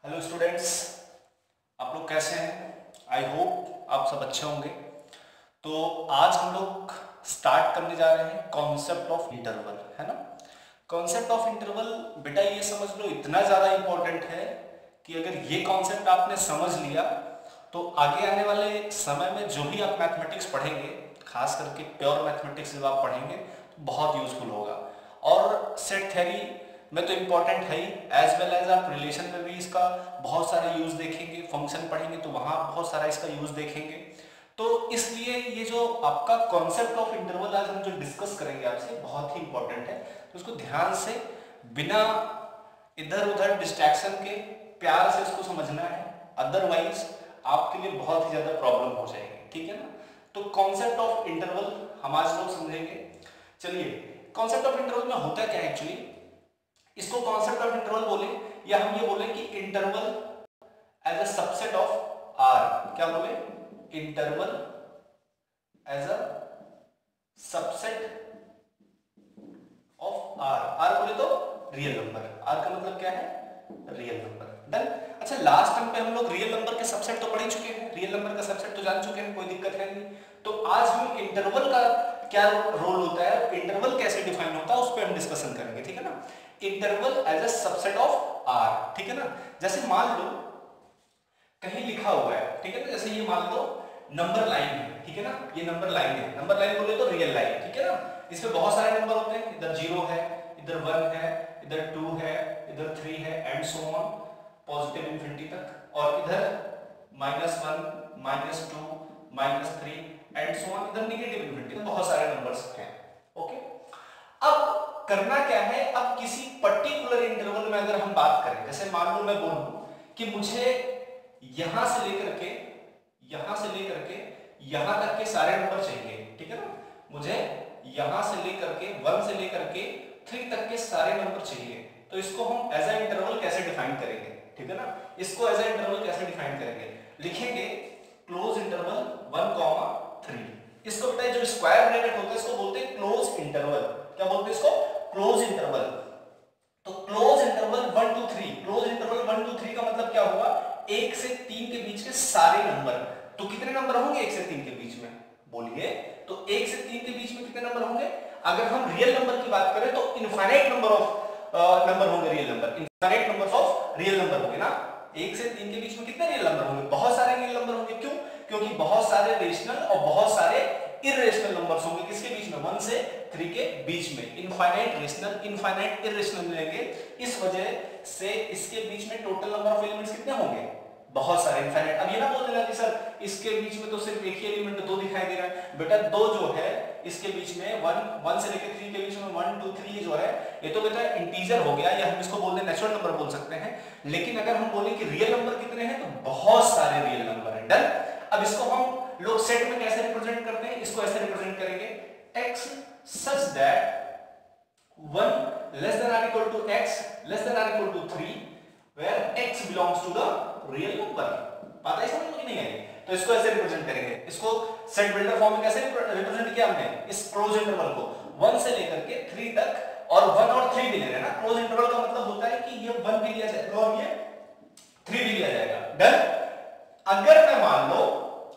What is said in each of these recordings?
Hello students, आप लोग कैसे हैं? आई होप आप सब अच्छे होंगे। तो आज हम लोग स्टार्ट करने जा रहे हैं कॉन्सेप्ट ऑफ इंटरवल, है ना। कॉन्सेप्ट ऑफ इंटरवल बेटा ये समझ लो इतना ज़्यादा इम्पोर्टेंट है कि अगर ये कॉन्सेप्ट आपने समझ लिया तो आगे आने वाले समय में जो भी आप मैथमेटिक्स पढ़ेंगे, खास करके प्योर मैथमेटिक्स जब आप पढ़ेंगे तो बहुत यूजफुल होगा। और सेट थ्योरी में तो इम्पॉर्टेंट है ही, एज वेल एज आप रिलेशन में भी इसका बहुत सारे यूज देखेंगे, फंक्शन पढ़ेंगे तो वहाँ बहुत सारा इसका यूज देखेंगे। तो इसलिए ये जो आपका कॉन्सेप्ट ऑफ इंटरवल आज हम जो डिस्कस करेंगे आपसे बहुत ही इंपॉर्टेंट है, तो उसको ध्यान से बिना इधर उधर डिस्ट्रैक्शन के प्यार से इसको समझना है, अदरवाइज आपके लिए बहुत ही ज्यादा प्रॉब्लम हो जाएगी, ठीक है ना। तो कॉन्सेप्ट ऑफ इंटरवल हम आज लोग समझेंगे। चलिए, कॉन्सेप्ट ऑफ इंटरवल में होता क्या है एक्चुअली, इसको कॉन्सेप्ट ऑफ इंटरवल बोले या हम ये बोले कि interval as a subset of R. क्या बोले? Interval as a subset of R. R बोले तो रियल नंबर। आर का मतलब क्या है? Real number. डन। अच्छा, लास्ट टाइम पे हम लोग रियल नंबर के सबसेट तो पढ़ ही चुके हैं, रियल नंबर का सबसेट तो जान चुके हैं, कोई दिक्कत है नहीं। तो आज हम इंटरवल का क्या रोल होता है, इंटरवल कैसे डिफाइन होता है, उस पर हम डिस्कशन करेंगे, ठीक है ना। Interval as a subset of R, ठीक है ना। जैसे मान लो कहीं लिखा हुआ है, ठीक है ना, जैसे ये मान लो नंबर लाइन है, ठीक है ना, ये नंबर लाइन है। नंबर लाइन बोले तो रियल लाइन, ठीक है ना। इसमें बहुत सारे नंबर होते हैं, इधर 0 है, इधर 1 है, इधर 2 है, इधर 3 है and so on positive infinity तक, और इधर -1 -2 -3 एंड सो ऑन इधर नेगेटिव इंफिनिटी। बहुत सारे नंबर्स हैं। ओके, अब करना क्या है, अब किसी पर्टिकुलर इंटरवल में अगर हम बात करें, जैसे मान लो मैं बोलूं कि मुझे यहां से लेकर के यहां तक के सारे नंबर चाहिए, ठीक है ना। मुझे यहां से लेकर के 1 से लेकर के 3 तक के सारे नंबर चाहिए। तो इसको हम एज अ इंटरवल कैसे डिफाइन करेंगे, ठीक है ना। इसको एज अ इंटरवल कैसे डिफाइन करेंगे, लिखेंगे क्लोज इंटरवल 1, 3। इसको बेटा जो स्क्वायर ब्रैकेट होता है इसको बोलते हैं क्लोज इंटरवल। क्या बोलते हैं इसको? Close interval. तो क्लोज इंटरवल 1 2 3, क्लोज इंटरवल 1 2 3 का मतलब क्या हुआ? 1 से 3 के बीच के सारे नंबर। तो कितने नंबर होंगे 1 से 3 के बीच में? बोलिए, तो 1 से 3 के बीच में कितने नंबर होंगे? अगर हम रियल नंबर की बात करें तो इनफाइनाइट नंबर ऑफ नंबर होंगे real number, infinite numbers of real number होंगे ना। 1 से 3 के बीच में कितने रियल नंबर होंगे? बहुत सारे रियल नंबर होंगे। क्यों? क्योंकि बहुत सारे रेशनल और बहुत सारे इररेशनल नंबर्स होंगे। किसके बीच में? 1 से 3 के बीच में। इनफाइनाइट रेशनल, इनफाइनाइट इररेशनल मिलेंगे। इस वजह से इसके बीच में टोटल नंबर ऑफ एलिमेंट्स कितने होंगे? बहुत सारे, इनफाइनाइट। अब ये ना बोल देना कि सर इसके बीच में तो सिर्फ एक ही एलिमेंट 2 दिखाई दे रहा है। बेटा 2 जो है इसके बीच में 1 से लेकर 3 के बीच में 1 2 3 जो है ये तो बेटा इंटीजर हो गया, या हम इसको बोल दें नेचुरल नंबर बोल सकते हैं। लेकिन अगर हम बोले कि रियल नंबर कितने हैं तो बहुत सारे रियल नंबर हैं। डन। अब इसको हम लोग सेट में कैसे रिप्रेजेंट करते हैं? इसको ऐसे रिप्रेजेंट करेंगे x such that 1 less than or equal to x less than or equal to 3 where x belongs to the real number। पता है समझ में नहीं आई? तो इसको ऐसे रिप्रेजेंट करेंगे। इसको सेट बिल्डर फॉर्म में कैसे रिप्रेजेंट किया हमने? इस क्लोज इंटरवल को 1 से लेकर के 3 तक, और 1 और 3 भी ले रहे हैं ना। क्लोज इंटरवल का मतलब होता है कि ये 1 भी लिया जाएगा और ये 3 भी लिया जाएगा। डन। अगर मैं मान लो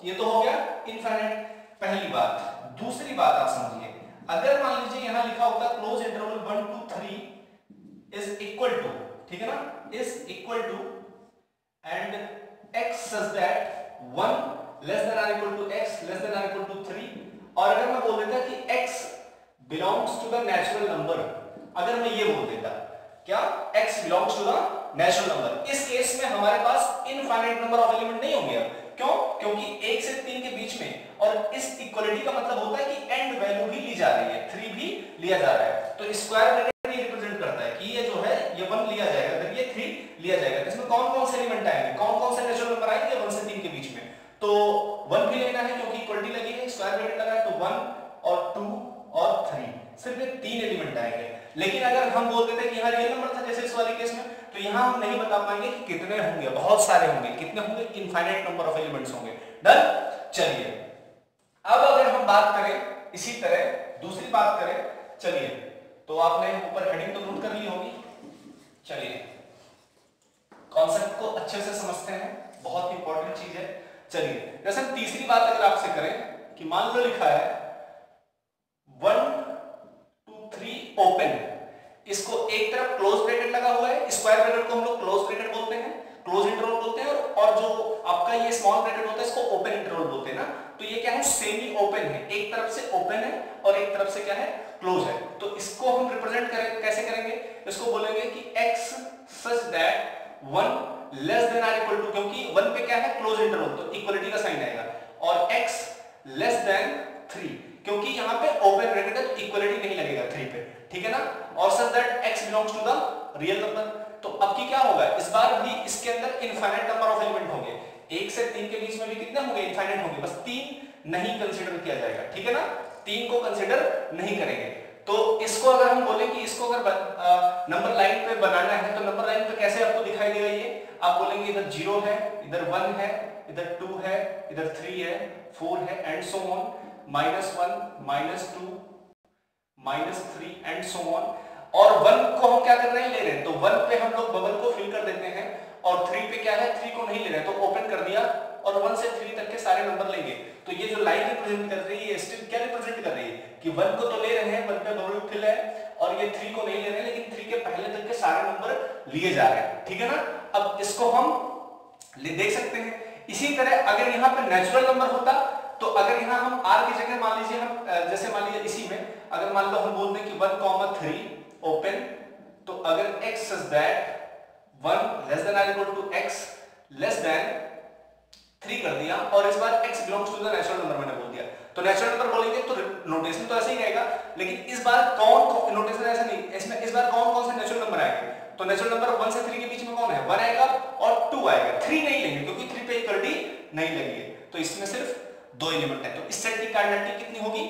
ये तो हो गया इनफाइनाइट, पहली बात। दूसरी बात आप समझिए, अगर मान लीजिए यहां लिखा होता close interval 1 2 3 is equal to, ठीक है ना, is equal to and x such that 1 less than or equal to x less than or equal to 3, और अगर मैं बोल देता कि x belongs to the natural number, अगर मैं ये बोल देता क्या x belongs to the natural number, इस केस में हमारे पास इनफाइनाइट नंबर ऑफ एलिमेंट नहीं होंगे। क्यों? क्योंकि 1 से 3 के बीच में, और इस इक्वलिटी का मतलब होता है कि एंड वैल्यू भी ली जा रही है, 3 भी लिया जा रहा है। तो स्क्वायर ब्रैकेट ये रिप्रेजेंट करता है कि ये जो है ये 1 लिया जाएगा, अगर ये 3 लिया जाएगा। इसमें कौन कौन से एलिमेंट आएंगे, कौन कौन से नेचुरल नंबर आएंगे 1 से 3 के बीच में? तो 1 भी लेना है क्योंकि इक्वलिटी लगी है, स्क्वायर ब्रैकेट लगा है, तो 1 और 2 और 3, सिर्फ ये 3 एलिमेंट आएंगे। लेकिन अगर हम बोल देते कि यहाँ रियल नंबर था जैसे इस वाले केस में, तो यहाँ हम नहीं बता पाएंगे कि कितने होंगे, बहुत सारे होंगे। कितने होंगे? इनफाइनाइट नंबर ऑफ एलिमेंट्स होंगे। डन। चलिए, अब अगर हम बात करें इसी तरह दूसरी बात करें, चलिए, तो आपने ऊपर हेडिंग तो नोट कर ली होगी। चलिए, कॉन्सेप्ट को अच्छे से समझते हैं, बहुत ही इंपॉर्टेंट चीज है। चलिए जैसे हम तीसरी बात अगर आपसे करें कि मान लो लिखा है 1 2 3 ओपन, इसको एक तरफ क्लोज ब्रैकेट लगा हुआ है, स्क्वायर ब्रैकेट को हम लोग क्लोज ब्रैकेट बोलते हैं, क्लोज इंटरवल बोलते हैं, और जो आपका ये स्मॉल ब्रैकेट होता है इसको ओपन इंटरवल बोलते हैं ना। तो ये क्या है, सेमी ओपन है, एक तरफ से ओपन है और एक तरफ से क्या है, क्लोज है। तो इसको हम रिप्रेजेंट कैसे करेंगे, इसको बोलेंगे कि x such that 1 less than or equal to, क्योंकि 1 पे क्या है, क्लोज इंटरवल, तो इक्वलिटी का साइन आएगा, और x लेस देन 3, क्योंकि यहाँ पे ओपन ब्रैकेट है तो इक्वलिटी नहीं लगेगा 3 पे, ठीक है ना। और such that x belongs to the real number. तो अब की क्या होगा, इस बार भी इसके अंदर इनफाइनाइट नंबर ऑफ एलिमेंट होंगे, 1 से 3 के बीच में भी कितने होंगे, इनफाइनाइट होंगे, बस 3 नहीं कंसीडर किया जाएगा, ठीक है ना, 3 को कंसीडर नहीं करेंगे। तो इसको अगर हम बोले कि इसको अगर नंबर लाइन पे बनाना है तो नंबर लाइन पे कैसे आपको दिखाई देगा, ये आप बोलेंगे इधर 0 है, इधर 1 है, इधर 2 है, इधर 3 है, 4 है, and so on, -1 -2 -3 and so on. और 1 को हम क्या कर रहे हैं, ले रहे हैं, तो 1 पे हम लोग बबल को फिल कर देते हैं, और 3 पे क्या है, 3 को नहीं ले रहे हैं, तो ओपन कर दिया, और 1 से 3 तक के सारे नंबर लेंगे। तो ये जो लाइन रिप्रेजेंट कर रही है, स्टिल क्या रिप्रेजेंट कर रही है कि 1 को तो ले रहे हैं, 1 पे बबल फिल है, और ये 3 को नहीं ले रहे हैं, लेकिन 3 के पहले तक के सारे नंबर लिए जा रहे हैं, ठीक है ना। अब इसको हम देख सकते हैं। इसी तरह अगर यहाँ पे नेचुरल नंबर होता, तो अगर यहाँ हम r की जगह मान लीजिए हम जैसे मान लीजिए इसी में अगर मान लो हम बोल दें कि 1, 3 ओपन, तो अगर x such that 1 less than or equal to x less than 3 कर दिया, और इस बार x belongs to the natural number मैंने बोल दिया, तो नेचुरल नंबर बोलेंगे तो नोटेशन तो ऐसे ही रहेगा, लेकिन इस बार कौन नोटेशन ऐसा नहीं, इसमें इस बार कौन कौन से नेचुरल नंबर आएंगे, तो नेचुरल नंबर 1 से 3 के बीच में कौन है, 1 आएगा और 2 आएगा, 3 नहीं लेंगे क्योंकि 3 पे इक्वलिटी नहीं लगी है, तो इसमें सिर्फ 2 एलिमेंट है, तो इस सेट की कार्डिनलिटी कितनी होगी,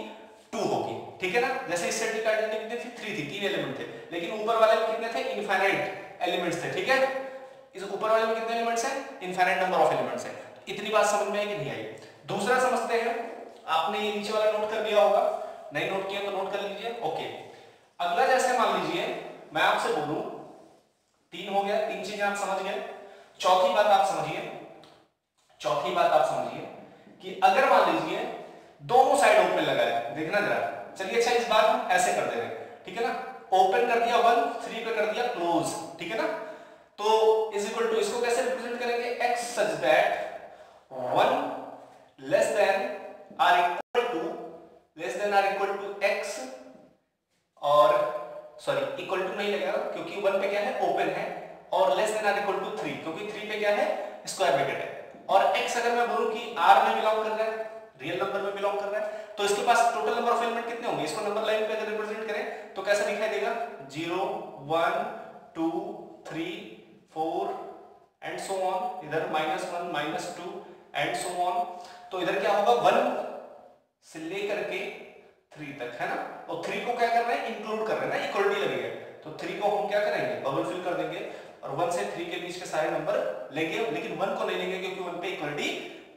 2 होगी, ठीक है ना। जैसे इस सेट की कार्डिनलिटी कितनी थी, 3 थी, 3 एलिमेंट थे, लेकिन ऊपर वाले में कितने थे, इनफाइनाइट एलिमेंट्स थे, ठीक है। इस ऊपर वाले में कितने एलिमेंट्स हैं, इनफाइनाइट नंबर ऑफ एलिमेंट्स हैं। इतनी बात समझ में आई कि नहीं आई। दूसरा समझते हैं, आपने ये नीचे वाला नोट कर लिया होगा, नहीं नोट किया तो नोट कर लीजिए, ओके। अगला जैसे मान लीजिए मैं आपसे बोलूं 3 हो गया, 3 चीजें आप समझ गए। चौथी बात आप समझिए, चौथी बात आप समझिए कि अगर मान लीजिए दोनों साइड ओपन लगा है, देखना जरा, चलिए अच्छा इस बार हम ऐसे कर दे रहे हैं, ठीक है ना, ओपन कर दिया 1, 3 पे कर दिया क्लोज, ठीक है ना, तो इज इक्वल टू इसको कैसे रिप्रेजेंट करेंगे, x such that 1 less than or equal to x, और सॉरी इक्वल टू नहीं लगेगा क्योंकि 1 पे क्या है, ओपन है, और less than or equal to 3 क्योंकि 3 पे क्या है, स्क्वायर ब्रैकेट है, और x अगर मैं बोलूं कि r में बिलोंग कर रहा है, रियल नंबर में बिलोंग कर रहा है, तो इसके पास टोटल नंबर ऑफ एलिमेंट कितने होंगे, इसको नंबर लाइन पे अगर रिप्रेजेंट करें तो कैसा दिखाई देगा, 0 1 2 3 4 एंड सो ऑन, इधर -1 -2 एंड सो ऑन। तो इधर क्या होगा, 1 से लेकर के 3 तक, है ना, और 3 को क्या कर रहे हैं, इंक्लूड कर रहे हैं ना, इक्वलिटी लगेगा, तो 3 को हम क्या करेंगे, बबल फिल कर देंगे, और 1 से 3 के बीच के सारे नंबर लेंगे, लेकिन 1 को नहीं लेंगे क्योंकि 1 पे इक्वलिटी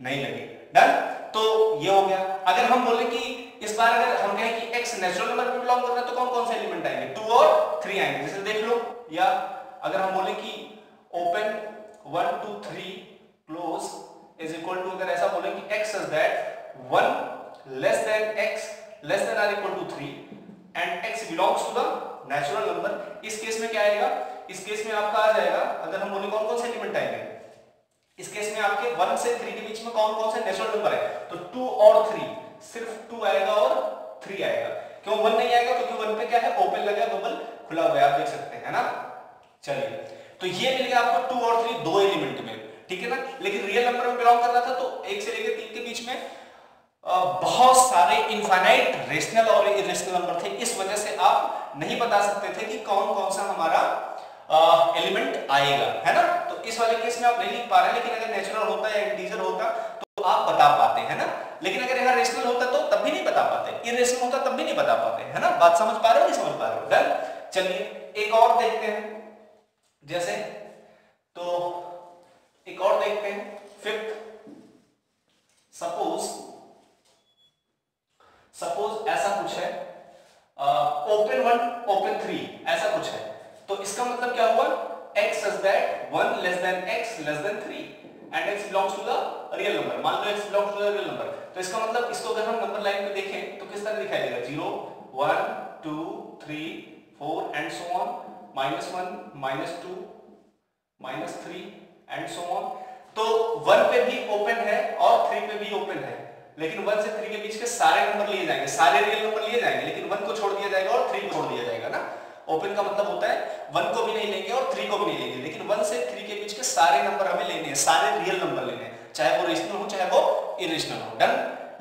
नहीं लगी। डन, तो ये हो गया। अगर हम बोले कि इस बार अगर हम कहें कि x नेचुरल नंबर में बिलोंग कर रहा है तो कौन कौन से एलिमेंट आएंगे, 2 और 3 आएंगे, जैसे देख लो, या अगर हम बोले कि open 1 2 3 close is equal to, अगर ऐसा बोले कि x such that 1 less than x less than or equal to 3 and x belongs to the natural number, इस केस में क्या आएगा, इस केस में आपका आ जाएगा, अगर हम बोले कौन कौन से एलिमेंट आएंगे, इस केस में आपके 1 से 3 के बीच में कौन कौन से नेचुरल नंबर है, तो 2 और 3, सिर्फ 2 आएगा और 3 आएगा, क्यों 1 नहीं आएगा, क्योंकि 1 पे क्या है, ओपन लगा, बबल खुला हुआ है, आप देख सकते हैं ना। चलिए, तो ये मिल गया आपको 2 और 3 दो एलिमेंट में, ठीक है ना, लेकिन रियल नंबर में बिलोंग कर रहा था तो 1 से लेकर 3 के बीच में बहुत सारे इनफाइनाइट रेशनल और इरेशनल नंबर थे, इस वजह से आप नहीं बता सकते थे कि कौन कौन सा हमारा एलिमेंट आएगा, है ना। तो इस वाले केस में आप नहीं लिख पा रहे, लेकिन अगर नेचुरल होता या इंटीजर होता तो आप बता पाते, है ना, लेकिन अगर यहाँ रेशनल होता तो तब भी नहीं बता पाते, इरेशनल होता तब भी नहीं बता पाते, है ना। बात समझ पा रहे हो, नहीं समझ पा रहे हो, डन। चलिए एक और देखते हैं, जैसे तो एक और देखते हैं, फिफ्थ, सपोज ऐसा कुछ है, ओपन 1 ओपन 3 ऐसा कुछ है, तो इसका मतलब क्या हुआ, x such that 1 less than x less than 3 and x belongs to the real number। मान लो x belongs to the real number, तो इसका मतलब इसको अगर हम नंबर लाइन पे देखें तो किस तरह दिखाई देगा, 0 1 2 3 4 and so on, -1 -2 -3 and so on. तो 1 पे भी ओपन है और 3 पे भी ओपन है, लेकिन 1 से 3 के बीच के सारे नंबर लिए जाएंगे, सारे रियल नंबर लिए जाएंगे, लेकिन 1 को छोड़ दिया जाएगा और 3 को छोड़ दिया जाएगा ना। ओपन का मतलब होता है 1 को भी नहीं लेंगे और 3 को भी नहीं लेंगे, लेकिन 1 से 3 के बीच के सारे नंबर हमें लेने हैं, सारे रियल नंबर लेने हैं, चाहे वो रेशनल हो चाहे वो इरेशनल हो। डन।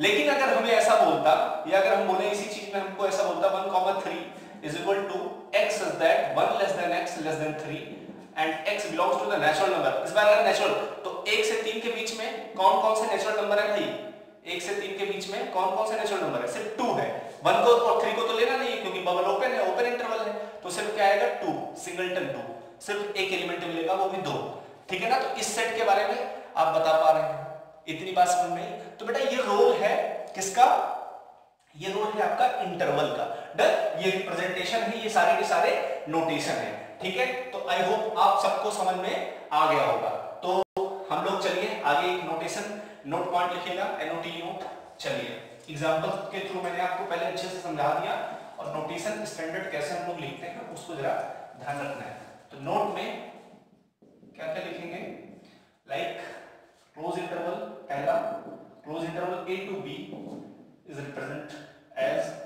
लेकिन अगर हमें ऐसा बोलता, या अगर हम बोले इसी चीज में हमको ऐसा बोलता 1, 3 is equal to x such that 1 less than x less than 3 and x belongs to the natural number। इस बार अगर नेचुरल, तो 1 से 3 के बीच में कौन कौन से नेचुरल नंबर है भाई, 1 से 3 के बीच में कौन कौन से नेचुरल नंबर है, सिर्फ 2 है। 1 को और 3 को तो लेना नहीं है क्योंकि बबल ओपन है, ओपन इंटरवल है, तो सिर्फ क्या आएगा 2, सिंगलटन 2, सिर्फ एक एलिमेंट मिलेगा वो भी 2। ठीक है ना। तो इस सेट के बारे में आप बता पा रहे हैं, इतनी बात समझ में आई। तो बेटा ये रोल है किसका, ये रोल है आपका इंटरवल का। डन। ये रिप्रेजेंटेशन है, ये सारे के सारे नोटेशन है। ठीक है। तो आई होप आप सबको समझ में आ गया होगा। तो हम लोग चलिए आगे एक नोटेशन, नोट पॉइंट लिखिएगा, NOT नोट। चलिए एग्जांपल के थ्रू मैंने आपको पहले अच्छे से समझा दिया, और नोटेशन स्टैंडर्ड कैसे हम लोग लिखते हैं उसको जरा ध्यान रखना है। तो नोट में क्या क्या लिखेंगे, लाइक क्लोज इंटरवल, पहला close interval a to b is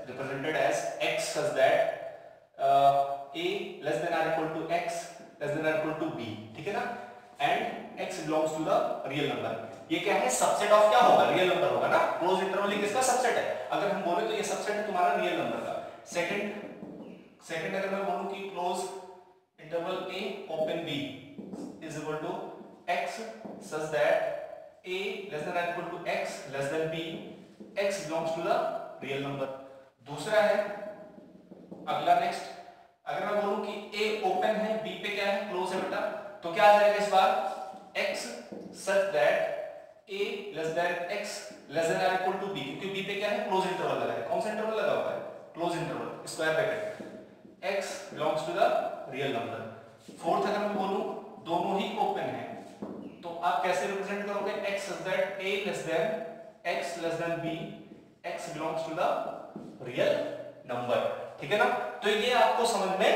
represented as x such that a less than or equal to x less than or equal to b। ठीक है ना। and x belongs to the real number। ये क्या है, subset of क्या होगा, real number होगा ना। क्लोज इंटरवल किसका सबसेट है, अगर हम बोले तो ये सबसेट है तुम्हारा रियल नंबर का। सेकंड अगर मैं बोलूं कि close interval a open b is equal to x such that a less than or equal to x less than b, x belongs to the real number। दूसरा है अगला नेक्स्ट, अगर मैं बोलूं कि a ओपन है b पे क्या है, क्लोज है बेटा, तो क्या आ जाएगा इस बार, x such that a less than x less than or equal to b, क्योंकि b पे क्या है, क्लोज इंटरवल लगा है। कौन सा इंटरवल लगा हुआ है, close interval, square bracket, x belongs to the real number। Fourth अगर मैं बोलूं दोनों ही ओपन है, तो आप कैसे रिप्रेजेंट करोगे, x such that a less than x less than b, x belongs to the real number। ठीक है ना। तो ये आपको समझ में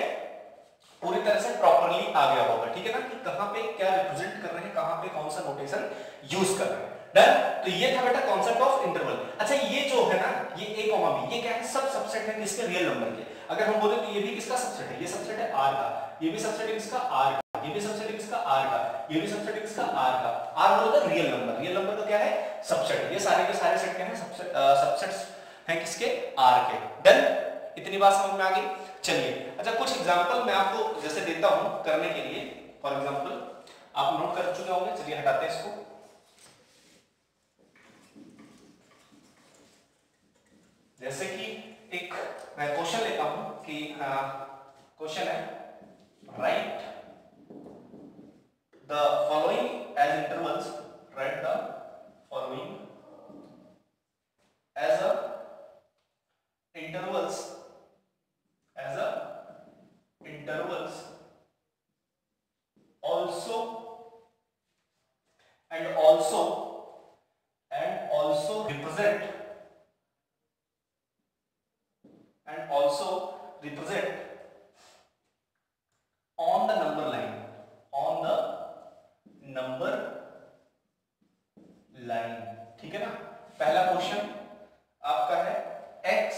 पूरी तरह से प्रॉपर्ली आ गया होगा। ठीक है ना, कि कहां पे क्या रिप्रेजेंट कर रहे हैं, कहां पे कौन सा नोटेशन यूज कर रहे हैं। डन। तो ये था बेटा कॉन्सेप्ट ऑफ इंटरवल। अच्छा ये जो है ना, ये a, b, ये क्या है, सब सबसेट है किसके, रियल नंबर के। अगर हम बोले तो ये भी किसका सबसेट है, ये सबसेट है r का, ये भी सबसेट है किसका, r का, ये भी सबसेट है किसका, r का, ये भी सबसेट है किसका, r का। r बोलता है रियल नंबर, रियल नंबर का क्या है, सबसेट। ये सारे के सारे सेट के हैं, सबसेट्स हैं किसके, r के। डन। इतनी बात समझ में आ गई। चलिए अच्छा कुछ एग्जांपल मैं आपको जैसे देता हूं करने के लिए। फॉर एग्जांपल आप नोट कर चुके होंगे, चलिए हटाते हैं इसको। जैसे कि एक मैं क्वेश्चन लेता हूं कि क्वेश्चन है, write the following as intervals, write the following as a intervals also represent on the number line, ठीक है ना। पहला क्वेश्चन आपका है x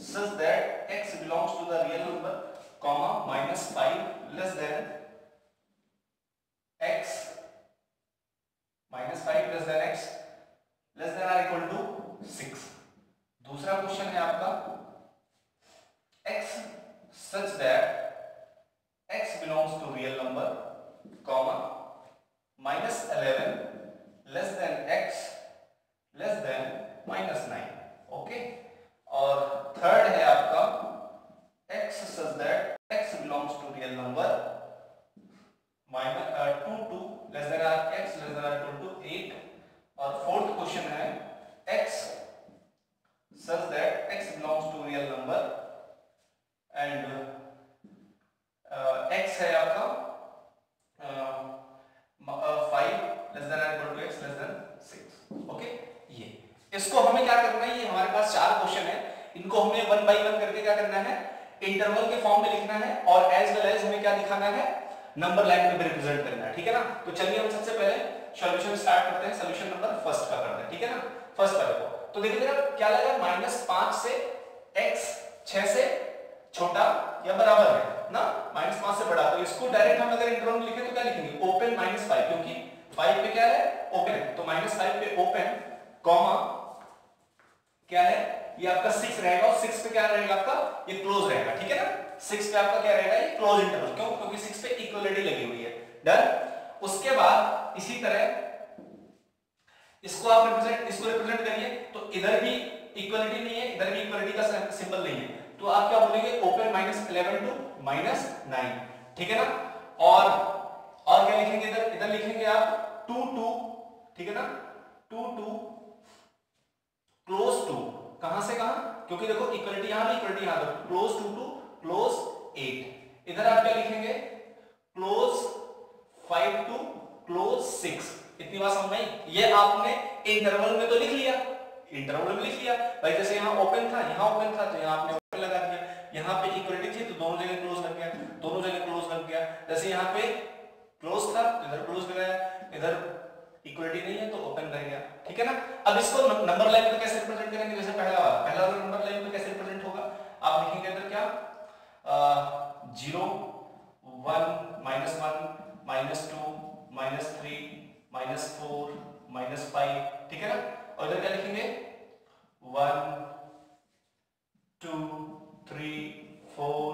such that x belongs to the real number, comma -5 less than x, -5 less than x less than or equal to 6। दूसरा question है आपका x such that x belongs to real number, comma -11 less than x less than -9। Okay. और third है आपका x such that x belongs to real number, -2 less than or x less than or equal to 8। और fourth question है x such that x belongs to real number and x है आपका इसको हमें क्या करना है, ये हमारे पास 4 क्वेश्चन है, इनको हमें 1 बाय 1 करके क्या करना है, इंटरवल के फॉर्म में लिखना है और एज वेल एज हमें क्या दिखाना है, नंबर लाइन में भी रिप्रेजेंट करना है, ठीक है ना। तो चलिए हम सबसे पहले सॉल्यूशन स्टार्ट करते हैं, सॉल्यूशन नंबर फर्स्ट का करते हैं, ठीक है ना। फर्स्ट वाले को तो देखिए मेरा क्या लगा, -5 से x 6 से छोटा या बराबर है ना, -5 से बड़ा, तो इसको डायरेक्ट हम अगर इंटरवल में लिखें तो क्या लिखेंगे, ओपन -5, क्योंकि 5 पे क्या है, ओपन है, तो -5 पे ओपन कॉमा क्या है, ये आपका 6 रहेगा और 6 पे क्या रहेगा आपका, ये क्लोज रहेगा, ठीक है ना। 6 पे आपका क्या रहेगा, ये क्लोज इंटरवल, क्यों, क्योंकि 6 पे इक्वलिटी लगी हुई है, डन। उसके बाद इसी तरह इसको आप रिप्रेजेंट करिए, तो इधर भी इक्वलिटी नहीं है, इधर भी इक्वलिटी का सिंबल नहीं है, तो आप क्या बोलेंगे, ओपन -11 टू -9, ठीक है ना। और क्या लिखेंगे, इधर लिखेंगे आप 2 2, ठीक है ना, 2 2 क्लोज टू, कहां से कहां, क्योंकि देखो इक्वलिटी यहां भी इक्वलिटी यहां, तो क्लोज 2 टू क्लोज 8। इधर आप क्या लिखेंगे, क्लोज 5 टू क्लोज 6। इतनी बात समझ में, ये आपने इंटरवल में तो लिख लिया, इंटरवल में लिख लिया भाई, जैसे यहाँ ओपन था, यहाँ ओपन था, तो यहाँ आपने ओपन लगा दिया, यहाँ पे इक्वलिटी थी तो दोनों जगह क्लोज लग गया, दोनों जगह क्लोज लग गया, जैसे यहाँ पे क्लोज था इधर क्लोज लगाया, इधर इक्वलिटी नहीं है तो ओपन रह गया, ठीक है ना। अब इसको नंबर लाइन पे कैसे रिप्रेजेंट करेंगे, जैसे पहला वाला नंबर लाइन पे कैसे रिप्रेजेंट होगा, आप लिखेंगे इधर क्या 0 1 -1 -2 -3 -4 -5, ठीक है ना। और इधर क्या लिखेंगे 1 2 3 4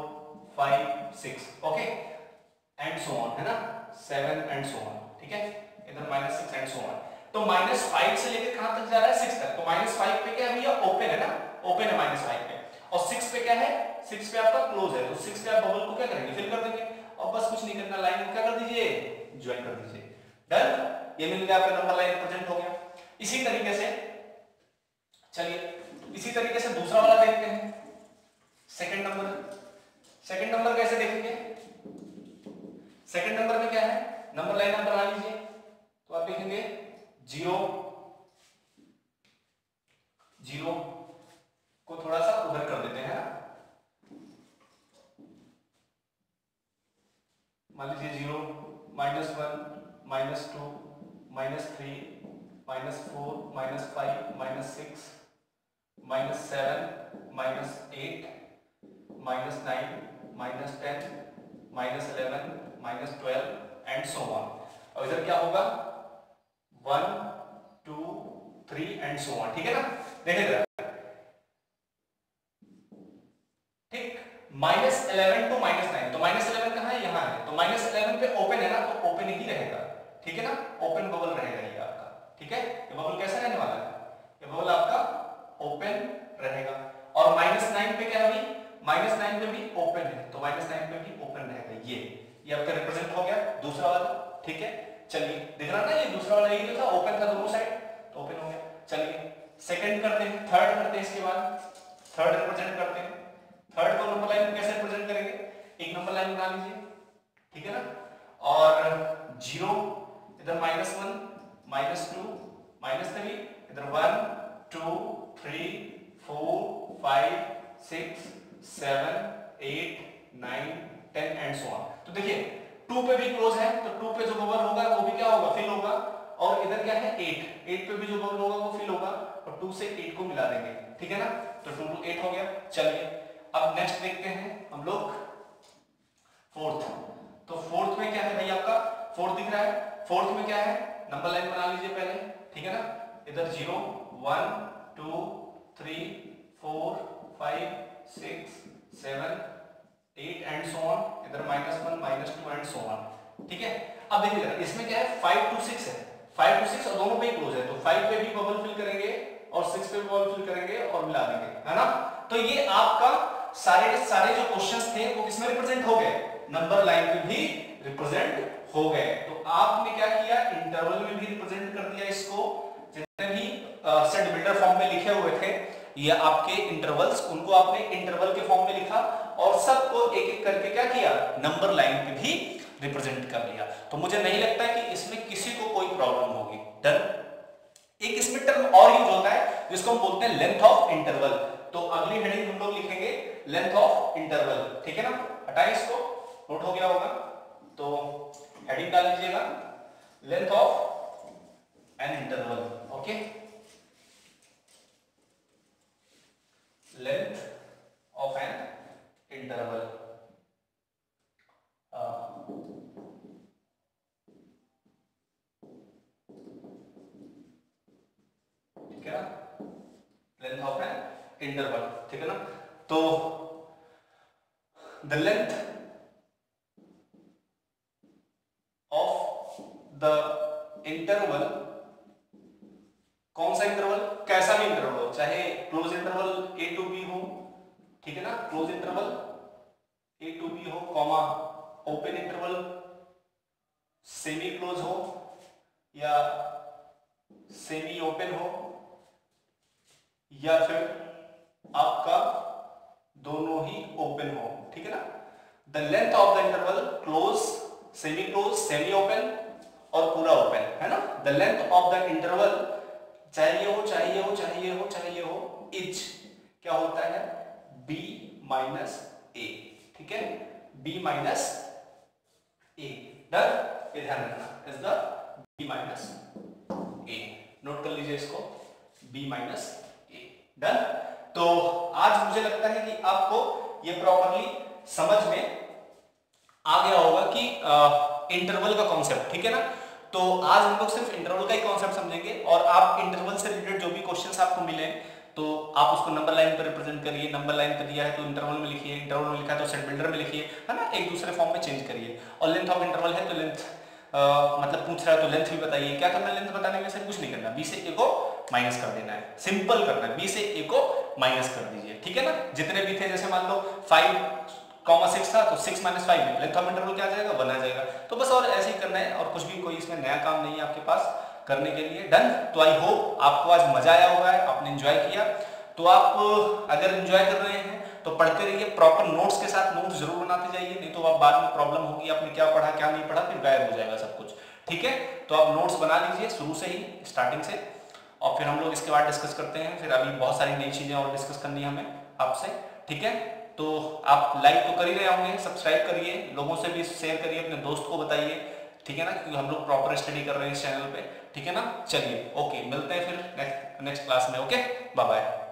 5 6, ओके, एंड सो ऑन, है ना, 7 एंड सो ऑन, ठीक है, इधर -6 एंड सो ऑन। तो -5 से लेकर कहां तक जा रहा है, 6 तक, तो -5 पे क्या है भैया, ओपन है ना, ओपन है -5 पे, और 6 पे क्या है, 6 पे आपका क्लोज है, तो 6 पे आप बबल को क्या करेंगे, फिल कर देंगे, और बस कुछ नहीं करना, लाइन को क्या कर दीजिए, ज्वाइन कर दीजिए, डन। ये मिल गया आपका नंबर लाइन रिप्रेजेंट हो गया। इसी तरीके से चलिए इसी तरीके से दूसरा वाला देखते हैं, सेकंड नंबर कैसे देखेंगे, सेकंड नंबर में क्या है, नंबर लाइन आप बना लीजिए, तो आप लिखेंगे 0 0 को थोड़ा सा उधर कर देते हैं, मान लीजिए 0 -1 -2 -3 -4 -5 -6 -7 -8 -9 -10 -11 -12 एंड सो ऑन। और इधर क्या होगा 1 2 3 एंड सो ऑन, ठीक है ना। देखिए ठीक, -11 टू -9, तो -11 कहां है, यहां है, तो -11 पे ओपन है ना, तो ओपन ही रहेगा, ठीक है ना, ओपन बबल रहेगा ये आपका, ठीक है, ये बबल कैसा रहने वाला है, ये बबल आपका ओपन रहेगा। और -9 पे क्या है, -9 पे भी ओपन है, तो -9 पे भी ओपन रहेगा, ये आपका रिप्रेजेंट हो गया दूसरा वाला, ठीक है। चलिए दिख रहा ना, ये दूसरा वाला ये जो था ओपन था दोनों साइड, तो ओपन हो गया। चलिए सेकंड करते हैं, थर्ड करते हैं, इसके बाद थर्ड रिप्रेजेंट करते हैं। थर्ड को नंबर लाइन कैसे रिप्रेजेंट करेंगे, एक नंबर लाइन बना लीजिए, ठीक है ना, और 0 इधर -1 -2 -3, इधर 1 2 3 4 5 6 7 8 9 10 एंड सो ऑन। तो देखिए 2 पे भी क्लोज है, तो 2 पे जो बबल होगा वो भी क्या होगा, फिल होगा, और इधर क्या है 8 पे भी जो बबल होगा वो फिल होगा, और 2 से 8 को मिला देंगे, ठीक है ना, तो 2 to 8 हो गया। चलिए अब नेक्स्ट देखते हैं हम लोग फोर्थ। तो फोर्थ में क्या है भाई, आपका फोर्थ दिख रहा है, फोर्थ में क्या है, नंबर लाइन बना लीजिए पहले, ठीक है ना, इधर 0 1 2 3 4 5 6 7 8 एंड सो ऑन, इधर -1 -2 एंड सो ऑन, ठीक है। अब देखिए इसमें क्या है 5 to 6 है, 5 to 6 और दोनों पे क्लोज है, तो 5 पे भी बबल फिल करेंगे और 6 पे भी बबल फिल करेंगे और मिला देंगे, है ना। तो ये आपका सारे के सारे जो क्वेश्चंस थे वो किसमें रिप्रेजेंट हो गए, नंबर लाइन पे भी रिप्रेजेंट हो गए। तो आपने क्या किया, इंटरवल में भी रिप्रेजेंट कर दिया इसको, जितने भी सेट बिल्डर फॉर्म में लिखे हुए थे ये आपके इंटरवल्स, उनको आपने इंटरवल के फॉर्म में लिखा और सबको एक एक करके क्या किया, नंबर लाइन पे भी रिप्रेजेंट कर लिया। तो मुझे नहीं लगता कि इसमें किसी को कोई प्रॉब्लम होगी। डन। एक इसमें टर्म और यूज होता है जिसको हम बोलते हैं लेंथ ऑफ इंटरवल। तो अगली हेडिंग हम लोग लिखेंगे लेंथ ऑफ इंटरवल, ठीक है ना। हटाइए इसको, नोट हो गया होगा, तो हेडिंग डाल लीजिएगा length of an interval. Okay, length of an interval. ठीक है ना, लेंथ ऑफ एन इंटरवल, ठीक है ना। तो the length of the interval, कौन सा इंटरवल, कैसा भी इंटरवल हो, चाहे close interval A to B हो, ठीक है ना, close interval A to B हो, comma open interval semi close हो या सेमी ओपन हो, या फिर आपका दोनों ही ओपन हो, ठीक है ना। The length of the interval close, semi close, semi open और पूरा ओपन, है ना। The length of the interval चाहिए हो चाहिए हो चाहिए हो चाहिए हो इज क्या होता है, b माइनस ए, ठीक है, b माइनस ए। डन, ये ध्यान रखना, is the b minus A, note कर लीजिए इसको, b माइनस ए। डन। तो आज मुझे लगता है कि आपको ये प्रॉपरली समझ में आ गया होगा कि इंटरवल का कॉन्सेप्ट, ठीक है ना। तो आज हम लोग सिर्फ इंटरवल का ही कॉन्सेप्ट समझेंगे और आप इंटरवल से रिलेटेड जो भी क्वेश्चंस आपको मिले तो आप उसको नंबर लाइन पर रिप्रेजेंट करिए। नंबर लाइन पर दिया है तो इंटरवल में लिखिए, इंटरवल में लिखा है तो सेट बिल्डर में लिखिए, है ना, एक दूसरे फॉर्म में चेंज करिए। और लेंथ ऑफ इंटरवल है तो लेंथ मतलब पूछ रहा है तो लेंथ भी बताइए। क्या करना है लेंथ बताने में, से कुछ नहीं करना, बी से ए को माइनस कर देना है, सिंपल करना है, बी से ए को माइनस कर दीजिए, ठीक है ना। जितने भी थे, जैसे मान लो 5,6 था तो 6 माइनस 5 में लेंथ ऑफ इंटरवल क्या आ जाएगा, 1 आ जाएगा। तो बस और ऐसे ही करना है और कुछ भी कोई इसमें नया काम नहीं है आपके पास करने के लिए। डन। तो आई होप आपको आज मजा आया होगा, आपने एंजॉय किया। तो आप अगर एंजॉय कर रहे हैं तो पढ़ते रहिए, प्रॉपर नोट्स के साथ नोट्स जरूर बनाते जाइए, नहीं तो आप बाद में प्रॉब्लम होगी, आपने क्या पढ़ा क्या नहीं पढ़ा, फिर गायब हो जाएगा सब कुछ, ठीक है। तो आप नोट्स बना लीजिए शुरू से ही, स्टार्टिंग से, और फिर हम लोग इसके बाद डिस्कस करते हैं। फिर अभी बहुत सारी नई चीजें और डिस्कस करनी है हमें आपसे, ठीक है। तो आप लाइक तो कर ही रहे होंगे, सब्सक्राइब करिए, लोगों से भी शेयर करिए, अपने दोस्त को बताइए, ठीक है ना, क्योंकि हम लोग प्रॉपर स्टडी कर रहे हैं इस चैनल पे, ठीक है ना। चलिए ओके, मिलते हैं फिर नेक्स्ट क्लास में। Okay, bye bye.